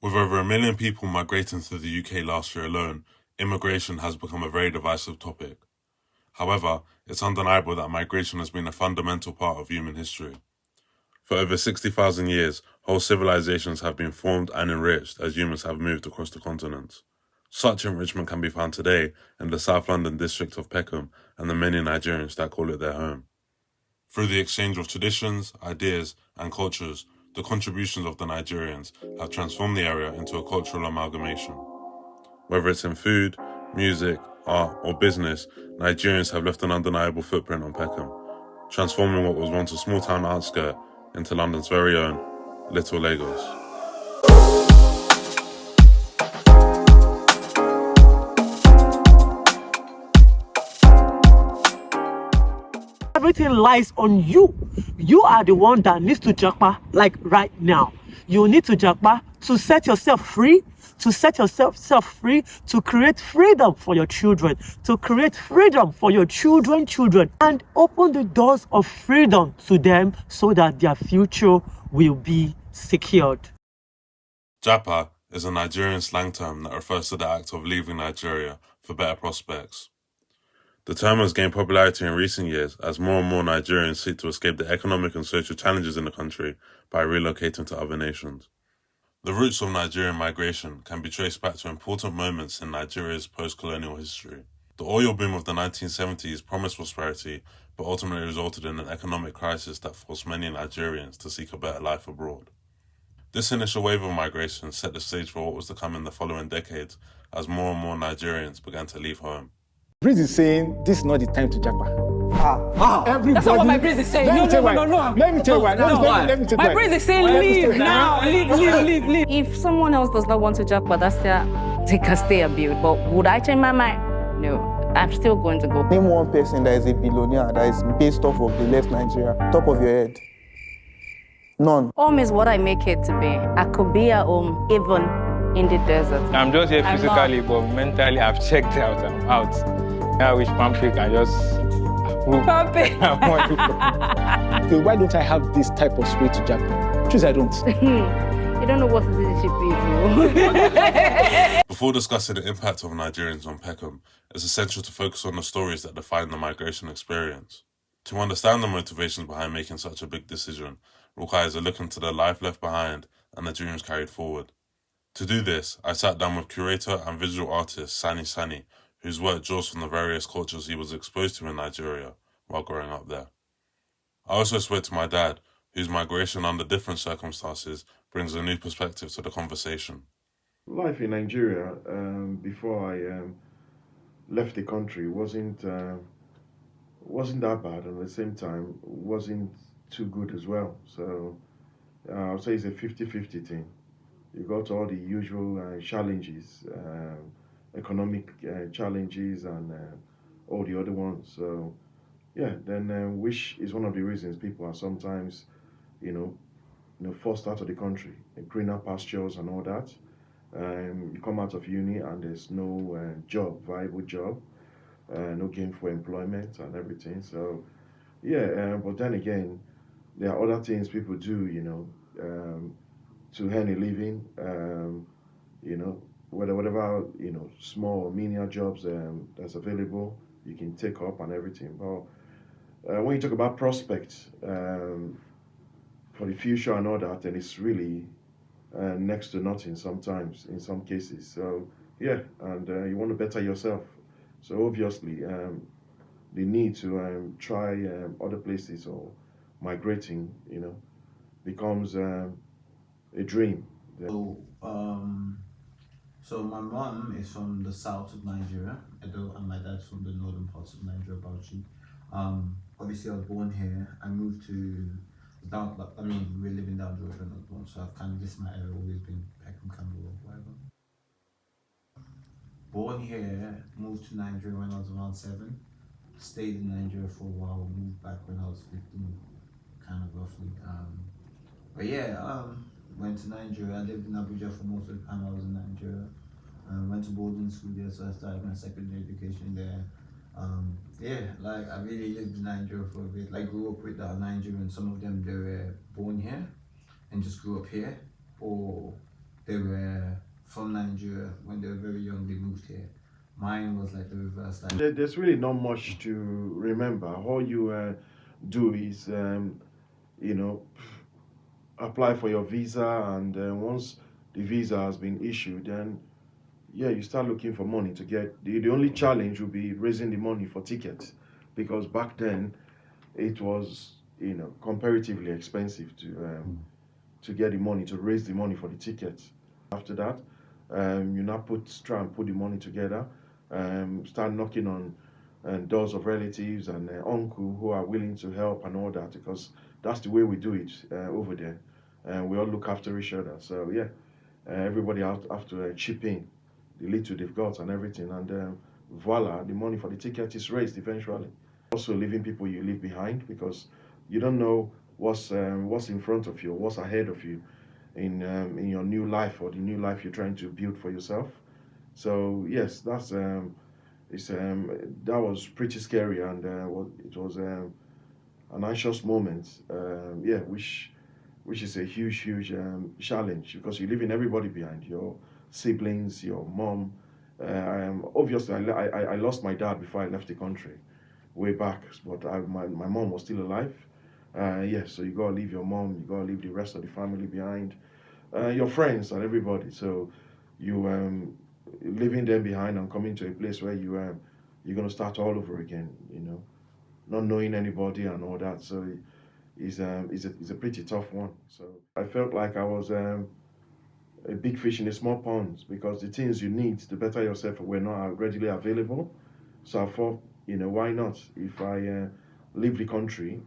With over 1 million people migrating to the UK last year alone, immigration has become a very divisive topic. However, it's undeniable that migration has been a fundamental part of human history. For over 60,000 years, whole civilizations have been formed and enriched as humans have moved across the continent. Such enrichment can be found today in the South London district of Peckham and the many Nigerians that call it their home. Through the exchange of traditions, ideas, and cultures, the contributions of the Nigerians have transformed the area into a cultural amalgamation. Whether it's in food, music, art, or business, Nigerians have left an undeniable footprint on Peckham, transforming what was once a small town outskirt into London's very own Little Lagos. Everything lies on you. You are the one that needs to japa, like right now. You need to japa to set yourself free, to create freedom for your children, to create freedom for your children, and open the doors of freedom to them so that their future will be secured. Japa is a Nigerian slang term that refers to the act of leaving Nigeria for better prospects. The term has gained popularity in recent years as more and more Nigerians seek to escape the economic and social challenges in the country by relocating to other nations. The roots of Nigerian migration can be traced back to important moments in Nigeria's post-colonial history. The oil boom of the 1970s promised prosperity, but ultimately resulted in an economic crisis that forced many Nigerians to seek a better life abroad. This initial wave of migration set the stage for what was to come in the following decades as more and more Nigerians began to leave home. Breeze is saying this is not the time to japa. Everybody. That's not what my Breeze is saying. Let me tell you why. Let me tell you why. Let me tell you My why. Breeze is saying leave now. Leave. If someone else does not want to japa, that's they can stay a bit. But would I change my mind? No. I'm still going to go. Name one person that is a billionaire that is based off of the left Nigeria. Top of your head. None. Home is what I make it to be. I could be at home even in the desert. I'm just here physically, but mentally I've checked out. I'm out. I wish Pampy can just approve. Pampy. So why don't I have this type of spirit to japa? Choose I don't. You don't know what citizenship is. Before discussing the impact of Nigerians on Peckham, it's essential to focus on the stories that define the migration experience. To understand the motivations behind making such a big decision requires a look into the life left behind and the dreams carried forward. To do this, I sat down with curator and visual artist Sani, whose work draws from the various cultures he was exposed to in Nigeria while growing up there. I also spoke to my dad, whose migration under different circumstances brings a new perspective to the conversation. Life in Nigeria before I left the country wasn't that bad, and at the same time wasn't too good as well. So I would say it's a 50-50 thing. You got all the usual challenges, economic challenges, and all the other ones. So yeah, then which is one of the reasons people are sometimes, forced out of the country, greener pastures and all that. You come out of uni and there's no viable job, no gainful employment and everything. So yeah, but then again, there are other things people do, to earn a living, whatever, small or menial jobs that's available, you can take up and everything. But when you talk about prospects for the future and all that, then it's really next to nothing sometimes, in some cases. So yeah, and you want to better yourself. So obviously, the need to try other places or migrating, becomes a dream. So my mom is from the south of Nigeria, Edo, and my dad's from the northern parts of Nigeria, Bauchi. Obviously I was born here. I moved to we're living down the road and not born, so I've kind of, this my area, always been Peckham, Camberwell, whatever. Born here, moved to Nigeria when I was around 7. Stayed in Nigeria for a while, moved back when I was 15, kind of roughly. But yeah, went to Nigeria. I lived in Abuja for most of the time I was in Nigeria. Went to boarding school there, so I started my secondary education there. I really lived in Nigeria for a bit. I grew up with Nigerians. Some of them, they were born here and just grew up here, or they were from Nigeria. When they were very young, they moved here. Mine was like the reverse. Like, There's really not much to remember. All you do is, you know, apply for your visa, and once the visa has been issued, then yeah, you start looking for money to get. The only challenge will be raising the money for tickets, because back then it was, you know, comparatively expensive to get the money, to raise the money for the tickets. After that, you now try and put the money together, start knocking on doors of relatives and uncle who are willing to help and all that, because that's the way we do it over there, and we all look after each other. So yeah, everybody have to chip in the little they've got and everything, and voila, the money for the ticket is raised eventually. Also, leaving people you leave behind, because you don't know what's in front of you, what's ahead of you in your new life, or the new life you're trying to build for yourself. So yes, that was pretty scary, and it was an anxious moment. Yeah, which is a huge challenge, because you're leaving everybody behind, your siblings, your mom. Obviously, I lost my dad before I left the country, way back, but my mom was still alive. Yeah, so you gotta leave your mom, you gotta leave the rest of the family behind, your friends and everybody. So you leaving them behind and coming to a place where you're gonna start all over again. You know, not knowing anybody and all that. So it's a pretty tough one. So I felt like I was a big fish in a small pond, because the things you need to better yourself were not readily available. So I thought, you know, why not? If I leave the country,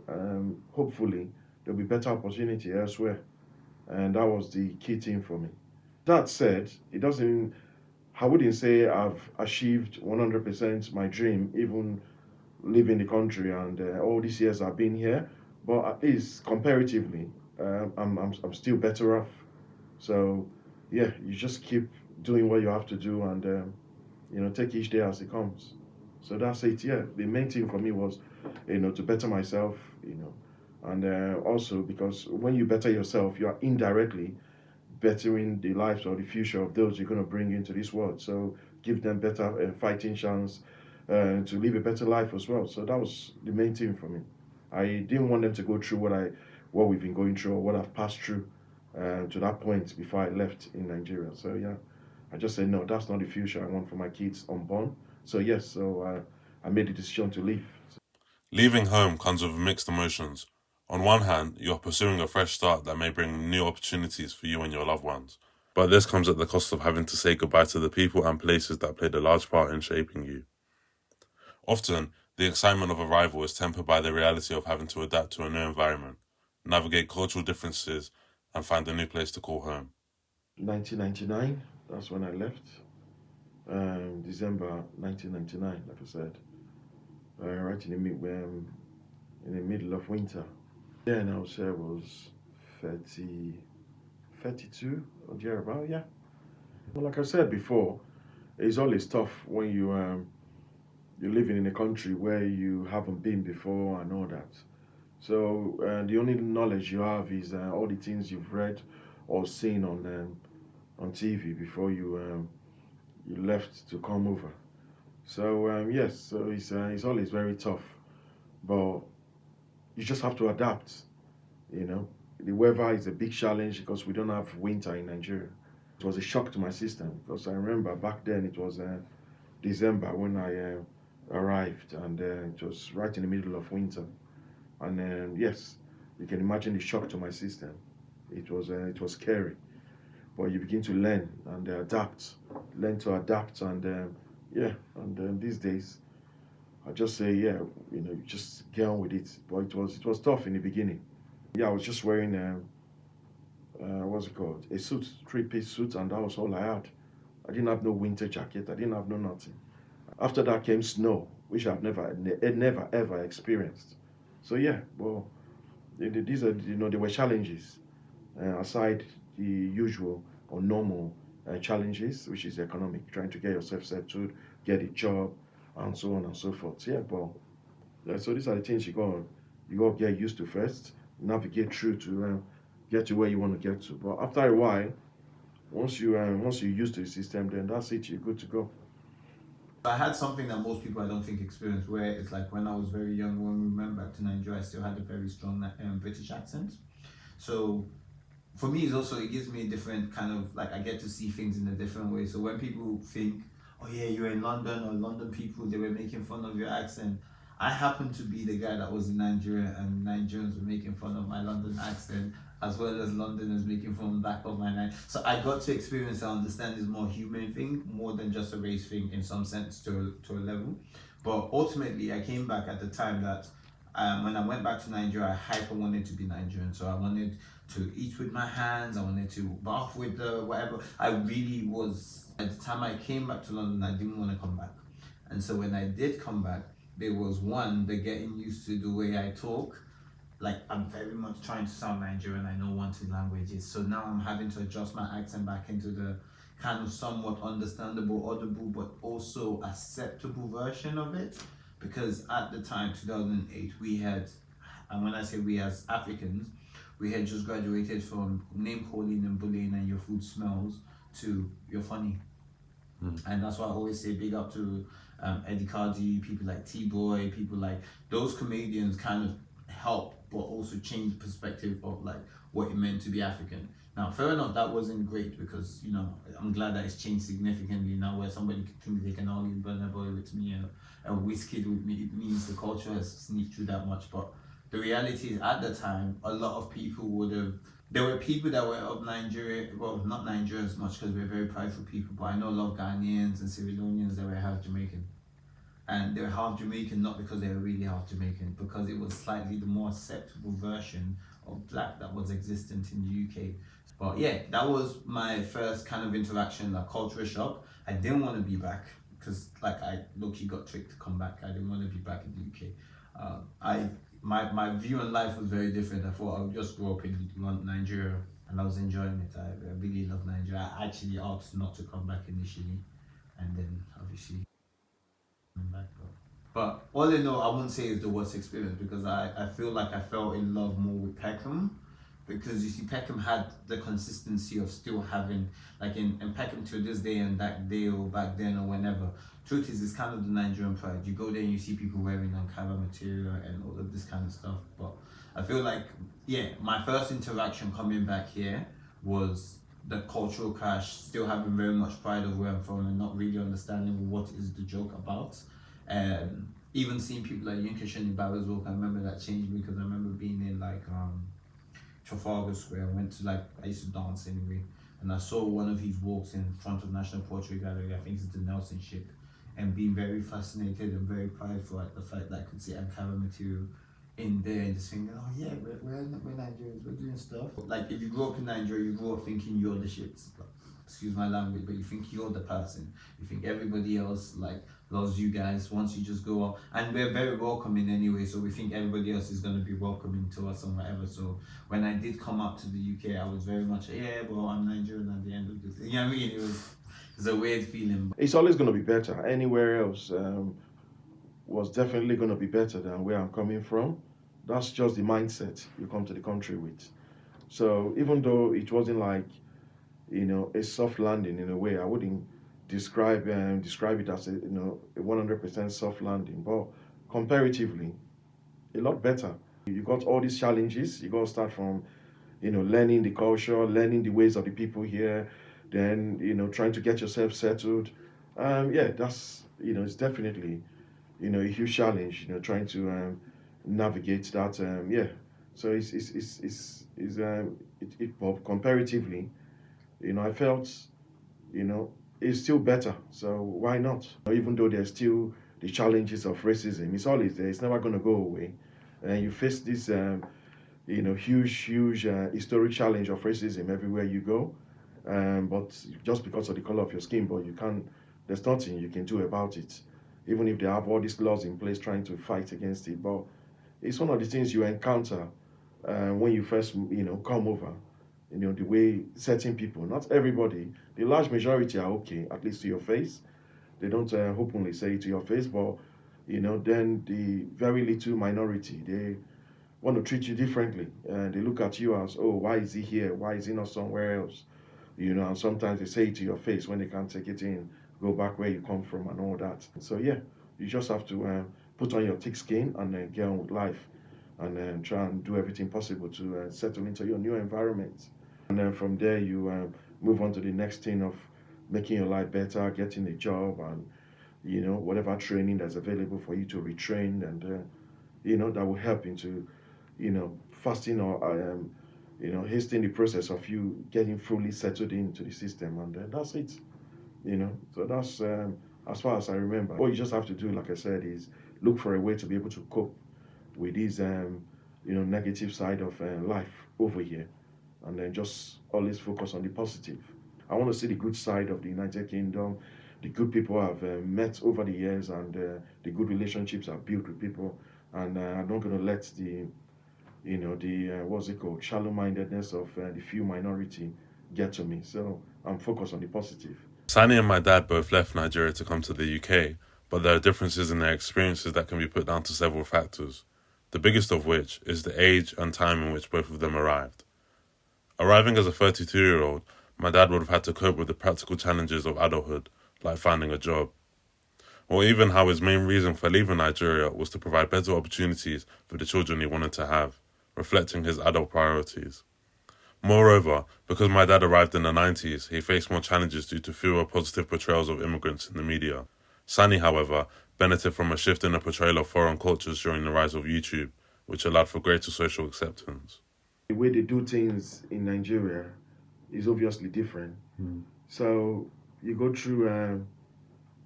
hopefully there'll be better opportunity elsewhere, and that was the key thing for me. That said, it doesn't. I wouldn't say I've achieved 100% my dream, even leaving the country and all these years I've been here. But at least comparatively, I'm still better off. So yeah, you just keep doing what you have to do, and you know, take each day as it comes. So that's it. Yeah, the main thing for me was, you know, to better myself. You know, and also because when you better yourself, you are indirectly bettering the lives or the future of those you're going to bring into this world. So give them better fighting chance to live a better life as well. So that was the main thing for me. I didn't want them to go through what we've been going through, or what I've passed through to that point before I left in Nigeria. So yeah, I just said no, that's not the future I want for my kids unborn. So yes, so I made the decision to leave. Leaving home comes with mixed emotions. On one hand, you're pursuing a fresh start that may bring new opportunities for you and your loved ones. But this comes at the cost of having to say goodbye to the people and places that played a large part in shaping you. Often, the excitement of arrival is tempered by the reality of having to adapt to a new environment, navigate cultural differences, and find a new place to call home. 1999, that's when I left. December 1999, like I said, right in the middle of winter. Yeah, and I would say I was 30, 32 or thereabout, yeah. Well, like I said before, it's always tough when you're living in a country where you haven't been before and all that. So the only knowledge you have is all the things you've read or seen on TV before you left to come over. So yes, so it's always very tough, but you just have to adapt. You know, the weather is a big challenge because we don't have winter in Nigeria. It was a shock to my system, because I remember back then it was December when I arrived, and it was right in the middle of winter. And yes, you can imagine the shock to my system. It was scary, but you begin to learn and learn to adapt, and yeah. And these days, I just say yeah, you know, you just get on with it. But it was tough in the beginning. Yeah, I was just wearing what's it called, a suit, three-piece suit, and that was all I had. I didn't have no winter jacket. I didn't have no nothing. After that came snow, which I've never ever experienced. So yeah, well, these are, you know, there were challenges aside the usual or normal challenges, which is economic, trying to get yourself settled, get a job, and so on and so forth. Yeah, well, so these are the things you got to get used to first, navigate through to get to where you want to get to. But after a while, once you use the system, then that's it. You're good to go. I had something that most people I don't think experience, where it's like when I was very young, when we went back to Nigeria, I still had a very strong British accent. So for me, it's also, it gives me a different kind of, like, I get to see things in a different way. So when people think, oh yeah, you're in London, or London people, they were making fun of your accent, I happen to be the guy that was in Nigeria, and Nigerians were making fun of my London accent, as well as Londoners making fun back of my Nigeria. So I got to experience and understand this more human thing, more than just a race thing in some sense, to a level. But ultimately, I came back at the time that when I went back to Nigeria, I hyper wanted to be Nigerian. So I wanted to eat with my hands, I wanted to bath with the whatever. I really was, at the time I came back to London, I didn't want to come back. And so when I did come back, there was one, the getting used to the way I talk. Like, I'm very much trying to sound Nigerian, I know 1, 2 languages. So now I'm having to adjust my accent back into the kind of somewhat understandable, audible, but also acceptable version of it. Because at the time, 2008, we had, and when I say we as Africans, we had just graduated from name calling and bullying and your food smells to you're funny. And that's why I always say big up to Eddie Cardi, people like T-Boy, people like those comedians kind of help, but also change the perspective of like what it meant to be African. Now, fair enough, that wasn't great, because, you know, I'm glad that it's changed significantly now, where somebody thinks they can argue Burna Boy with me or Wizkid with me. It means the culture has sneaked through that much. But the reality is, at the time, a lot of people would have, there were people that were of Nigeria, well, not Nigerians much, because we're very prideful people, but I know a lot of Ghanaians and Sierra Leoneans that were half Jamaican. And they're half Jamaican not because they were really half Jamaican, because it was slightly the more acceptable version of black that was existent in the UK. But yeah, that was my first kind of interaction, like cultural shock. I didn't want to be back, because like I low-key got tricked to come back. I didn't want to be back in the UK. My view on life was very different. I thought I would just grow up in Nigeria, and I was enjoying it. I really love Nigeria. I actually asked not to come back initially, and then obviously back. But all in all, I wouldn't say it's the worst experience, because I feel like I fell in love more with Peckham, because you see, Peckham had the consistency of still having, like in Peckham to this day and that day or back then or whenever. Truth is, it's kind of the Nigerian pride. You go there and you see people wearing Antigha material and all of this kind of stuff. But I feel like, yeah, my first interaction coming back here was the cultural clash, still having very much pride of where I'm from and not really understanding what is the joke about. Even seeing people like INxSANixTY as well, I remember that changed me, because I remember being in like Trafalgar Square. I used to dance anyway, and I saw one of his walks in front of National Portrait Gallery, I think it's the Nelson ship, and being very fascinated and very prideful at the fact that I could see Ankara material in there, and just thinking, oh yeah, we're Nigerians, we're doing stuff. Like, if you grow up in Nigeria, you grow up thinking you're the shit. Excuse my language, but you think you're the person. You think everybody else like loves you guys once you just go out. And we're very welcoming anyway, so we think everybody else is going to be welcoming to us and whatever. So when I did come up to the UK, I was very much, yeah, well, I'm Nigerian at the end of this. You know what I mean? It's a weird feeling. It's always going to be better. Anywhere else was definitely going to be better than where I'm coming from. That's just the mindset you come to the country with. So even though it wasn't like, you know, a soft landing in a way, I wouldn't describe it as a 100% soft landing, but comparatively, a lot better. You got all these challenges. You got to start from, learning the culture, learning the ways of the people here, then trying to get yourself settled. Yeah, that's it's definitely a huge challenge. Trying to navigate that. Yeah, so but comparatively, I felt, it's still better. So why not? Even though there's still the challenges of racism, it's always there. It's never going to go away. And you face this, huge historic challenge of racism everywhere you go. But just because of the color of your skin, but you can't. There's nothing you can do about it. Even if they have all these laws in place trying to fight against it, but it's one of the things you encounter when you first, come over. The way certain people, not everybody, the large majority are okay, at least to your face. They don't openly say it to your face, but, then the very little minority, they want to treat you differently. And they look at you as, oh, why is he here? Why is he not somewhere else? you know, and sometimes they say it to your face when they can't take it in, go back where you come from and all that. So yeah, you just have to put on your thick skin and get on with life, and try and do everything possible to settle into your new environment. And then from there, you move on to the next thing of making your life better, getting a job, and you know, whatever training that's available for you to retrain, and you know, that will help into, you know, fasting or you know, hasten the process of you getting fully settled into the system, and that's it. You know, so that's as far as I remember. What you just have to do, like I said, is look for a way to be able to cope with these you know, negative side of life over here, and then just always focus on the positive. I want to see the good side of the United Kingdom, the good people I've met over the years, and the good relationships I've built with people, and I'm not going to let the, you know, the what's it called, shallow-mindedness of the few minority get to me. So I'm focused on the positive. Sani and my dad both left Nigeria to come to the UK, but there are differences in their experiences that can be put down to several factors, the biggest of which is the age and time in which both of them arrived. Arriving as a 32-year-old, my dad would have had to cope with the practical challenges of adulthood, like finding a job, or even how his main reason for leaving Nigeria was to provide better opportunities for the children he wanted to have, reflecting his adult priorities. Moreover, because my dad arrived in the 90s, he faced more challenges due to fewer positive portrayals of immigrants in the media. Sani, however, benefited from a shift in the portrayal of foreign cultures during the rise of YouTube, which allowed for greater social acceptance. The way they do things in Nigeria is obviously different. So you go through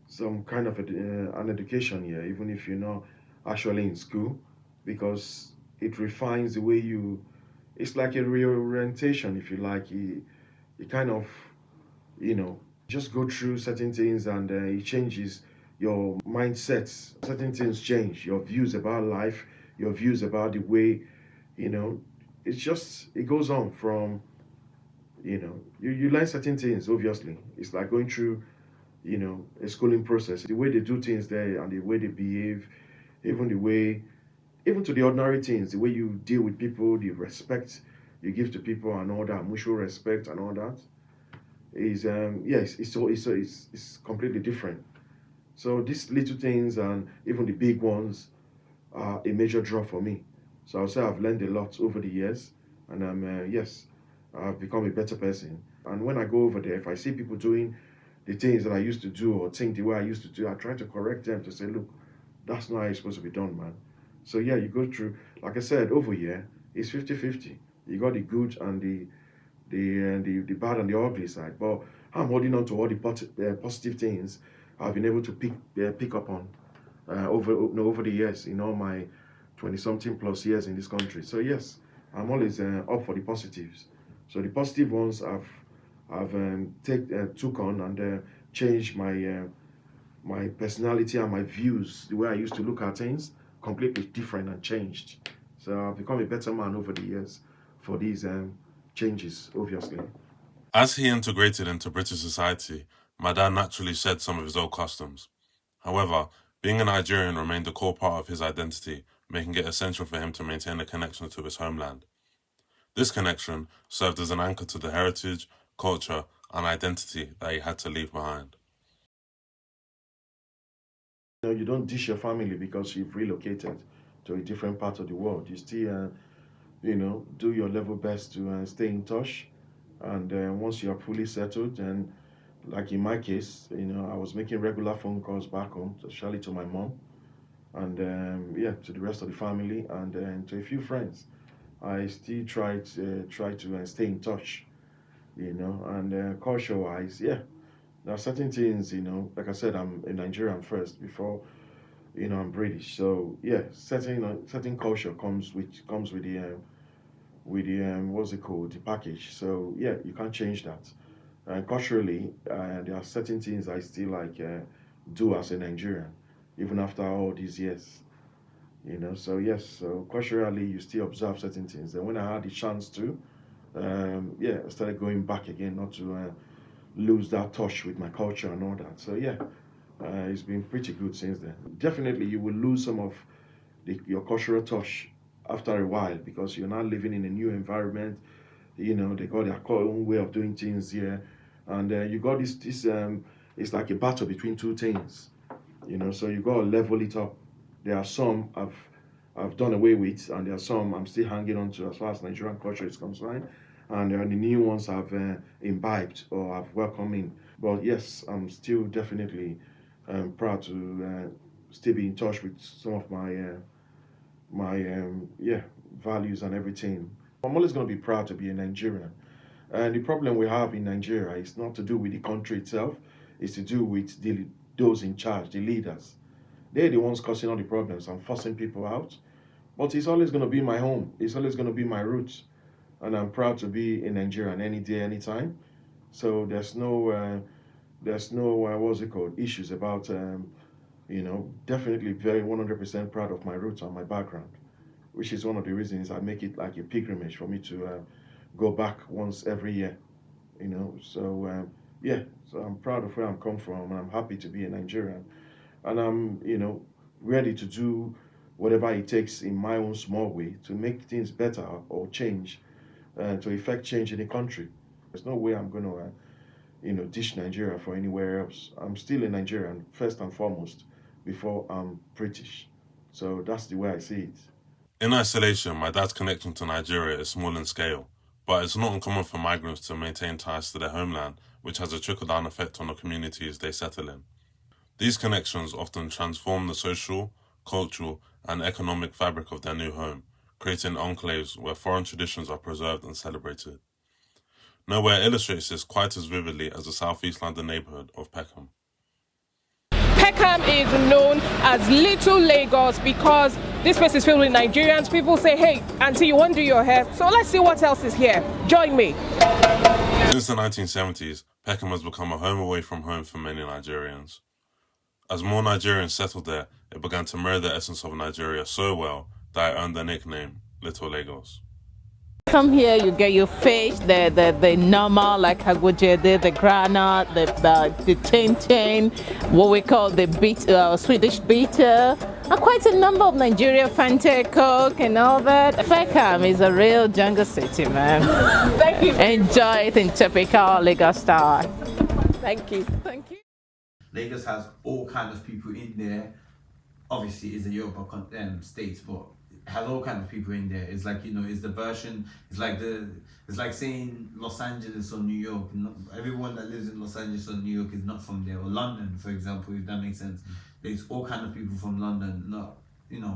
some kind of an education here, even if you're not actually in school, because it refines the way you. It's like a reorientation, if you like. You kind of, you know, just go through certain things, and it changes your mindsets. Certain things change your views about life, your views about the way, you know. It's just it goes on from, you know, you learn certain things. Obviously, it's like going through, you know, a schooling process. The way they do things there and the way they behave, even the way, even to the ordinary things, the way you deal with people, the respect you give to people and all that, mutual respect and all that, is yes, it's completely different. So these little things and even the big ones are a major draw for me. So I'll say I've learned a lot over the years, and yes, I've become a better person. And when I go over there, if I see people doing the things that I used to do or think the way I used to do, I try to correct them to say, look, that's not how it's supposed to be done, man. So yeah, you go through, like I said, over here, it's 50-50. You got the good and the bad and the ugly side. But I'm holding on to all the positive things I've been able to pick up on over the years, in all my 20-something plus years in this country. So yes, I'm always up for the positives. So the positive ones I've took on and changed my personality and my views, the way I used to look at things, completely different and changed. So I've become a better man over the years for these changes, obviously. As he integrated into British society, my dad naturally shed some of his old customs. However, being a Nigerian remained a core part of his identity, making it essential for him to maintain a connection to his homeland. This connection served as an anchor to the heritage, culture, and identity that he had to leave behind. You know, you don't dish your family because you've relocated to a different part of the world. You still, you know, do your level best to stay in touch. And once you are fully settled, and like in my case, you know, I was making regular phone calls back home, especially to my mom, and yeah, to the rest of the family, and to a few friends. I still try to stay in touch, you know, and culture-wise, yeah, there are certain things, you know, like I said, I'm a Nigerian first before, you know, I'm British. So yeah, certain culture comes with the what's it called, the package. So yeah, you can't change that. And culturally, there are certain things I still like do as a Nigerian, even after all these years. You know, so yes, so culturally you still observe certain things. And when I had the chance to, yeah, I started going back again, not to lose that touch with my culture and all that. So yeah, it's been pretty good since then. Definitely, you will lose some of your cultural touch after a while because you're now living in a new environment. You know, they got their own way of doing things here, and you got this. It's like a battle between two things. You know, so you got to level it up. There are some I've done away with, and there are some I'm still hanging on to as far as Nigerian culture is concerned, and there are the new ones I've imbibed or I've welcomed in. But yes, I'm still definitely proud to still be in touch with some of my values and everything. I'm always going to be proud to be a Nigerian. And the problem we have in Nigeria is not to do with the country itself, it's to do with those in charge, the leaders. They're the ones causing all the problems and forcing people out. But it's always going to be my home. It's always going to be my roots. And I'm proud to be a Nigerian any day, anytime. So there's no what's it called, issues about, definitely very 100% proud of my roots and my background, which is one of the reasons I make it like a pilgrimage for me to go back once every year, So so I'm proud of where I'm come from, and I'm happy to be a Nigerian, and I'm ready to do whatever it takes in my own small way to make things better or change, to effect change in the country. There's no way I'm going to dish Nigeria for anywhere else. I'm still a Nigerian first and foremost before I'm British. So that's the way I see it. In isolation, my dad's connection to Nigeria is small in scale, but it's not uncommon for migrants to maintain ties to their homeland, which has a trickle-down effect on the communities they settle in. These connections often transform the social, cultural, and economic fabric of their new home, creating enclaves where foreign traditions are preserved and celebrated. Nowhere illustrates this quite as vividly as the southeast London neighbourhood of Peckham. Peckham is known as Little Lagos because this place is filled with Nigerians. People say, hey, auntie, you want to do your hair? So let's see what else is here. Join me. Since the 1970s, Peckham has become a home away from home for many Nigerians. As more Nigerians settled there, it began to mirror the essence of Nigeria so well that it earned the nickname Little Lagos. Come here, you get your fish, the normal like agwajede, the granite, the chain, what we call the Swedish bitter, and quite a number of Nigerian Fanta, Coke, and all that. Peckham is a real jungle city, man. Thank you. Enjoy it in typical Lagos style. Thank you. Thank you. Lagos has all kinds of people in there. Obviously, it's a Yoruba state, but it has all kinds of people in there. It's like, it's the version. It's like saying Los Angeles or New York. Everyone that lives in Los Angeles or New York is not from there. Or London, for example, if that makes sense. There's all kinds of people from London, not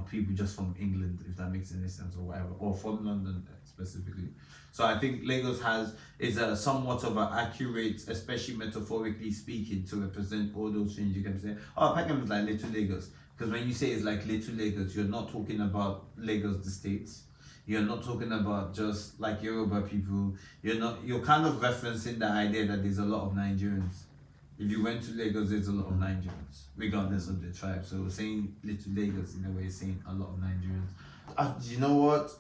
people just from England, if that makes any sense, or whatever, or from London specifically. So I think Lagos is a somewhat of an accurate, especially metaphorically speaking, to represent all those things. You can say, oh, Peckham is like Little Lagos. Because when you say it's like Little Lagos, you're not talking about Lagos the states. You're not talking about just like Yoruba people. You're kind of referencing the idea that there's a lot of Nigerians. If you went to Lagos, there's a lot of Nigerians, regardless of the tribe. So saying Little Lagos in a way is saying a lot of Nigerians. You know what?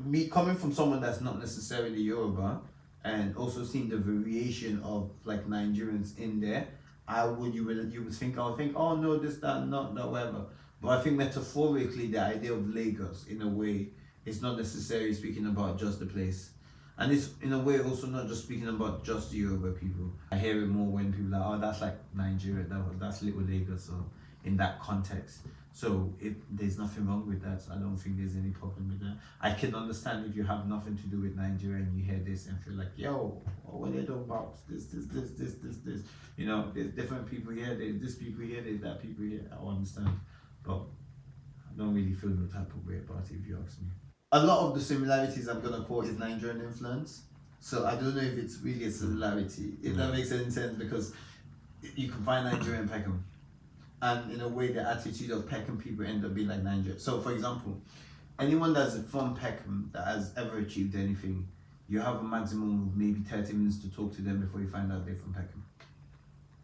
Me coming from someone that's not necessarily Yoruba, and also seeing the variation of like Nigerians in there, you would think, oh no, this, that, not that, whatever. But I think metaphorically, the idea of Lagos, in a way, is not necessarily speaking about just the place. And it's, in a way, also not just speaking about just the Yoruba people. I hear it more when people are like, oh, that's like Nigeria, that's Little Lagos, so in that context. So there's nothing wrong with that. So I don't think there's any problem with that. I can understand if you have nothing to do with Nigeria and you hear this and feel like, yo, what are they talking about? This. There's different people here, there's this people here, there's that people here. I understand. But I don't really feel no type of way about it, if you ask me. A lot of the similarities I'm gonna call is Nigerian influence. So I don't know if it's really a similarity, if that makes any sense, because you can find Nigeria in Peckham. And in a way, the attitude of Peckham people end up being like Nigeria. So for example, anyone that's from Peckham that has ever achieved anything, you have a maximum of maybe 30 minutes to talk to them before you find out they're from Peckham.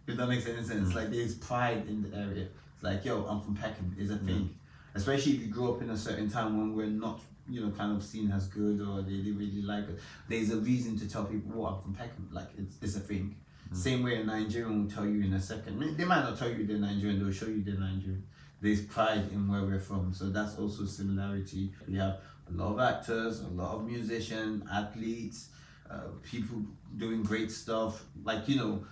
If that makes any sense. Like there's pride in the area. It's like, yo, I'm from Peckham, is a thing. Especially if you grew up in a certain time when we're not, kind of seen as good, or they really like it. There's a reason to tell people, oh, I'm from Peckham. Like it's a thing. Same way a Nigerian will tell you in a second. They might not tell you they're Nigerian, they'll show you they're Nigerian. there's pride in where we're from. So that's also similarity. We have a lot of actors, a lot of musicians, athletes, people doing great stuff. Like, you know,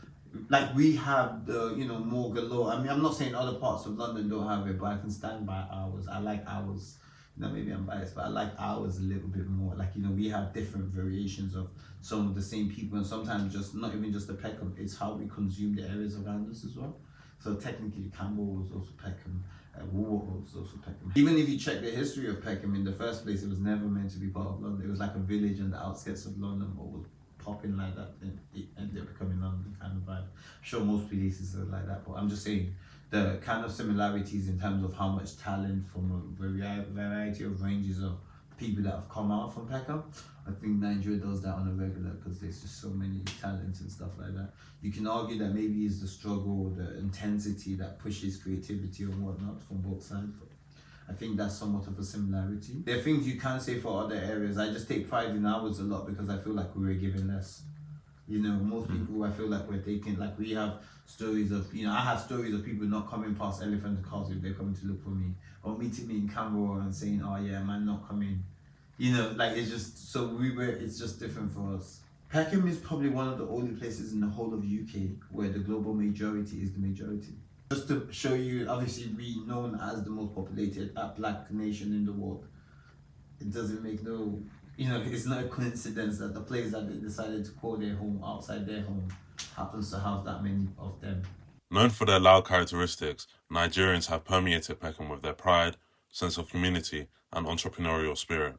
like we have the, you know, more galore. I mean, I'm not saying other parts of London don't have it, but I can stand by ours. I like ours. You know, maybe I'm biased, but I like ours a little bit more. Like, you know, we have different variations of some of the same people, and sometimes just not even just the Peckham, it's how we consume the areas around us as well. So technically, Campbell was also Peckham, Woolworth was also Peckham. Even if you check the history of Peckham, in the first place, it was never meant to be part of London. It was like a village on the outskirts of London, but was popping like that, and it ended up becoming London kind of vibe. I'm sure most places are like that, but I'm just saying the kind of similarities in terms of how much talent from a variety of ranges of people that have come out from Peckham. I think Nigeria does that on a regular because there's just so many talents and stuff like that. You can argue that maybe it's the struggle, the intensity that pushes creativity and whatnot from both sides. But I think that's somewhat of a similarity. There are things you can't say for other areas. I just take pride in ours a lot because I feel like we were given less. You know, most people, I feel like we're taking, like we have stories of, you know, I have stories of people not coming past Elephant Cars if they're coming to look for me, or meeting me in Canberra and saying, oh yeah, man, not coming. You know, like it's just, so it's just different for us. Peckham is probably one of the only places in the whole of UK where the global majority is the majority. Just to show you, obviously we known as the most populated black nation in the world. It doesn't make no, you know, it's not a coincidence that the place that they decided to call their home outside their home happens to have that many of them. Known for their loud characteristics, Nigerians have permeated Peckham with their pride, sense of community, and entrepreneurial spirit.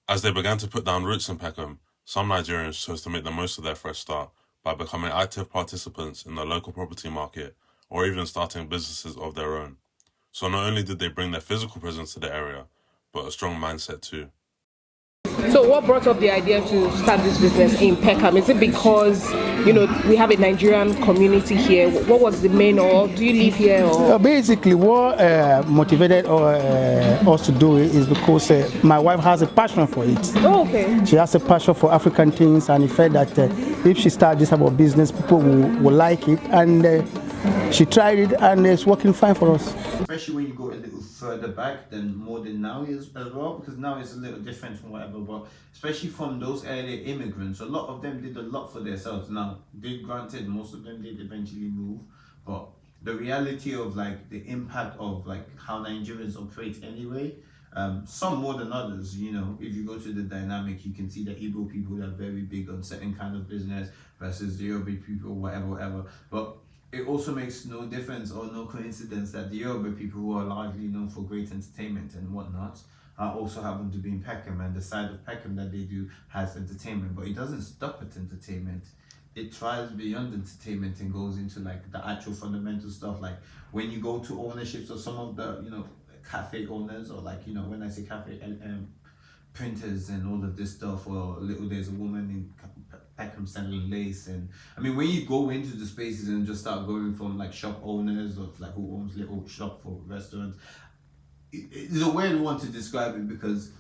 As they began to put down roots in Peckham, some Nigerians chose to make the most of their fresh start by becoming active participants in the local property market or even starting businesses of their own. So not only did they bring their physical presence to the area, but a strong mindset too. So what brought up the idea to start this business in Peckham? Is it because, you know, we have a Nigerian community here? What was the main, or do you live here? Or? Basically, what motivated us to do it is because my wife has a passion for it. Oh, okay. She has a passion for African things, and it felt that if she started this type of business, people will like it. And she tried it, and it's working fine for us. Especially when you go a little further back than more than now is as well, because now it's a little different from whatever, but especially from those early immigrants, a lot of them did a lot for themselves. Now, granted, most of them did eventually move, but the reality of like the impact of like how Nigerians operate anyway, some more than others, you know, if you go to the dynamic, you can see that Igbo people are very big on certain kind of business versus the Yoruba people, whatever. But it also makes no difference or no coincidence that the Yoruba people, who are largely known for great entertainment and whatnot, also happen to be in Peckham, and the side of Peckham that they do has entertainment, but it doesn't stop at entertainment. It tries beyond entertainment and goes into like the actual fundamental stuff. Like when you go to ownerships of some of the, you know, cafe owners, or like, you know, when I say cafe, printers and all of this stuff, or there's a woman in Peckham selling lace. And I mean, when you go into the spaces and just start going from like shop owners or like who owns little shop for restaurants, it's a weird one to describe it, because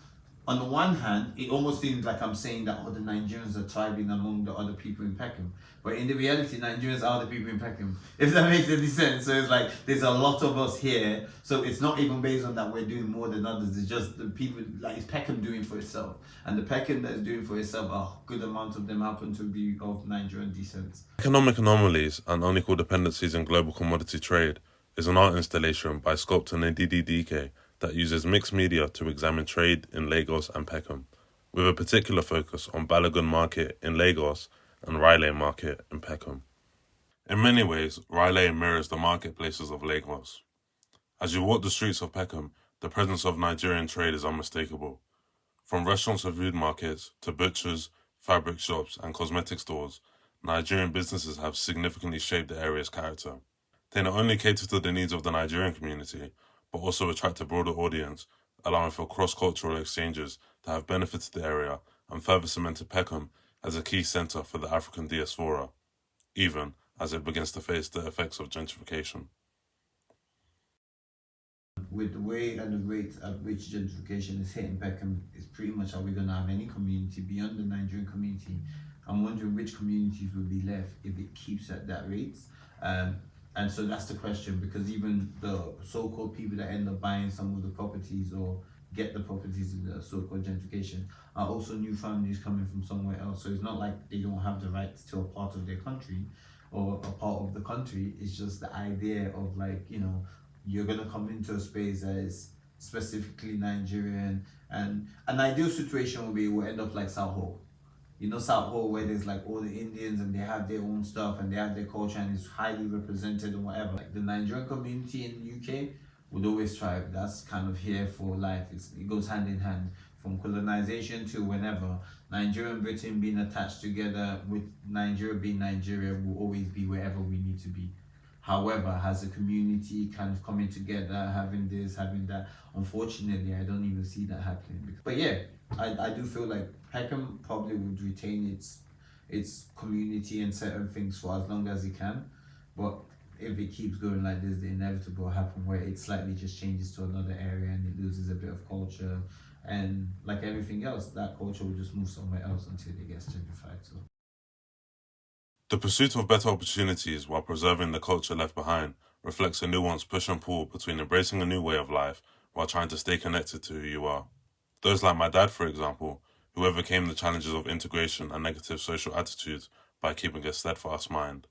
on the one hand, it almost seems like I'm saying that the Nigerians are thriving among the other people in Peckham. But in the reality, Nigerians are the people in Peckham, if that makes any sense. So it's like, there's a lot of us here. So it's not even based on that we're doing more than others. It's just the people, like it's Peckham doing for itself. And the Peckham that is doing for itself, a good amount of them happen to be of Nigerian descent. Economic Anomalies and Unequal Dependencies in Global Commodity Trade is an art installation by sculptor Ndidi that uses mixed media to examine trade in Lagos and Peckham, with a particular focus on Balogun Market in Lagos and Riley Market in Peckham. In many ways, Riley mirrors the marketplaces of Lagos. As you walk the streets of Peckham, the presence of Nigerian trade is unmistakable. From restaurants and food markets to butchers, fabric shops and cosmetic stores, Nigerian businesses have significantly shaped the area's character. They not only cater to the needs of the Nigerian community, but also attract a broader audience, allowing for cross-cultural exchanges that have benefited the area and further cemented Peckham as a key centre for the African diaspora, even as it begins to face the effects of gentrification. With the way and the rate at which gentrification is hitting Peckham, it's pretty much how we're going to have any community beyond the Nigerian community. I'm wondering which communities will be left if it keeps at that rate. And so that's the question, because even the so-called people that end up buying some of the properties or get the properties in the so-called gentrification are also new families coming from somewhere else. So it's not like they don't have the rights to a part of their country or a part of the country. It's just the idea of, like, you know, you're gonna come into a space that is specifically Nigerian, and an ideal situation would be we'll end up like South Hall. You know, South Hall, where there's like all the Indians and they have their own stuff and they have their culture and it's highly represented and whatever. Like the Nigerian community in the UK would always thrive. That's kind of here for life. It goes hand in hand from colonization to whenever. Nigeria and Britain being attached together with Nigeria being Nigeria will always be wherever we need to be. However, has a community kind of coming together, having this, having that, unfortunately, I don't even see that happening. But yeah, I do feel like Peckham probably would retain its community and certain things for as long as it can. But if it keeps going like this, the inevitable will happen where it slightly just changes to another area and it loses a bit of culture. And like everything else, that culture will just move somewhere else until it gets gentrified. So. The pursuit of better opportunities while preserving the culture left behind reflects a nuanced push and pull between embracing a new way of life while trying to stay connected to who you are. Those like my dad, for example, who overcame the challenges of integration and negative social attitudes by keeping a steadfast mind.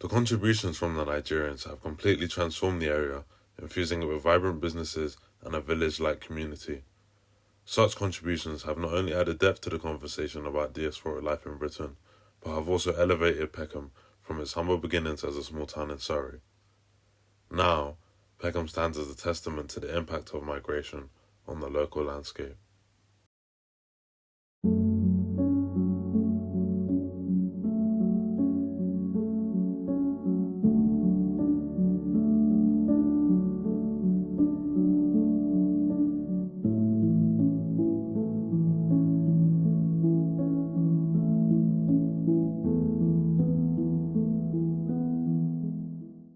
The contributions from the Nigerians have completely transformed the area, infusing it with vibrant businesses and a village-like community. Such contributions have not only added depth to the conversation about diaspora life in Britain, but have also elevated Peckham from its humble beginnings as a small town in Surrey. Now, Peckham stands as a testament to the impact of migration on the local landscape.